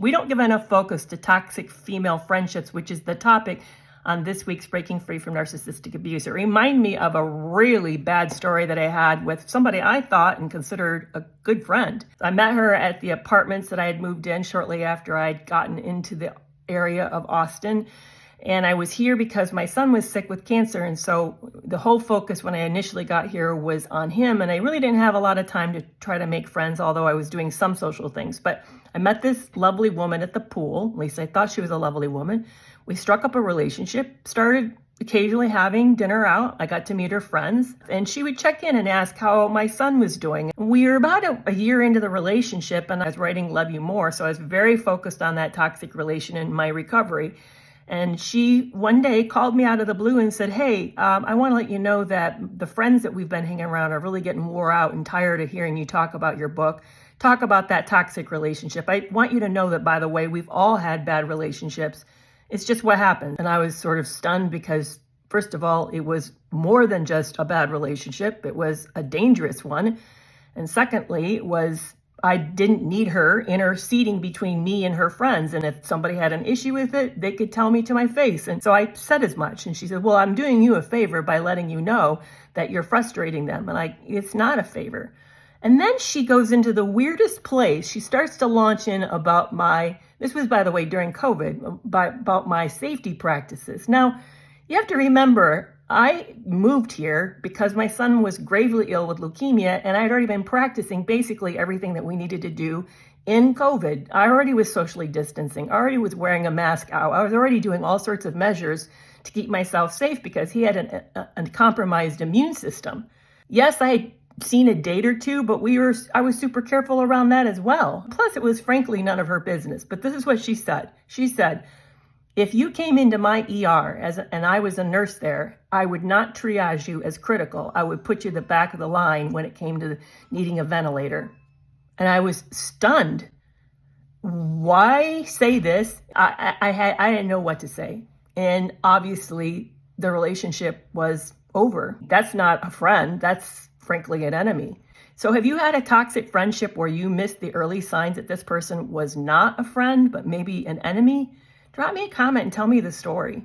We don't give enough focus to toxic female friendships, which is the topic on this week's Breaking Free from Narcissistic Abuse. It reminded me of a really bad story that I had with somebody I thought and considered a good friend. I met her at the apartments that I had moved in shortly after I'd gotten into the area of Austin. And I was here because my son was sick with cancer. And so the whole focus when I initially got here was on him. And I really didn't have a lot of time to try to make friends, although I was doing some social things. But I met this lovely woman at the pool. At least I thought she was a lovely woman. We struck up a relationship, started occasionally having dinner out. I got to meet her friends, and she would check in and ask how my son was doing. We were about a year into the relationship, and I was writing Love You More. So I was very focused on that toxic relation and my recovery. And she one day called me out of the blue and said, hey, I want to let you know that the friends that we've been hanging around are really getting wore out and tired of hearing you talk about your book, talk about that toxic relationship. I want you to know that, by the way, we've all had bad relationships. It's just what happened. And I was sort of stunned because, first of all, it was more than just a bad relationship. It was a dangerous one. And secondly, I didn't need her interceding between me and her friends. And if somebody had an issue with it, they could tell me to my face. And so I said as much. And she said, well, I'm doing you a favor by letting you know that you're frustrating them. And it's not a favor. And then she goes into the weirdest place. She starts to launch in about this was, by the way, during COVID, about my safety practices. Now, you have to remember, I moved here because my son was gravely ill with leukemia, and I had already been practicing basically everything that we needed to do in COVID. I already was socially distancing, already was wearing a mask out. I was already doing all sorts of measures to keep myself safe because he had a compromised immune system. Yes, I had seen a date or two, but I was super careful around that as well. Plus, it was frankly none of her business. But this is what she said. She said, if you came into my ER and I was a nurse there, I would not triage you as critical. I would put you at the back of the line when it came to needing a ventilator. And I was stunned. Why say this? I didn't know what to say. And obviously, the relationship was over. That's not a friend. That's frankly an enemy. So have you had a toxic friendship where you missed the early signs that this person was not a friend, but maybe an enemy? Drop me a comment and tell me the story.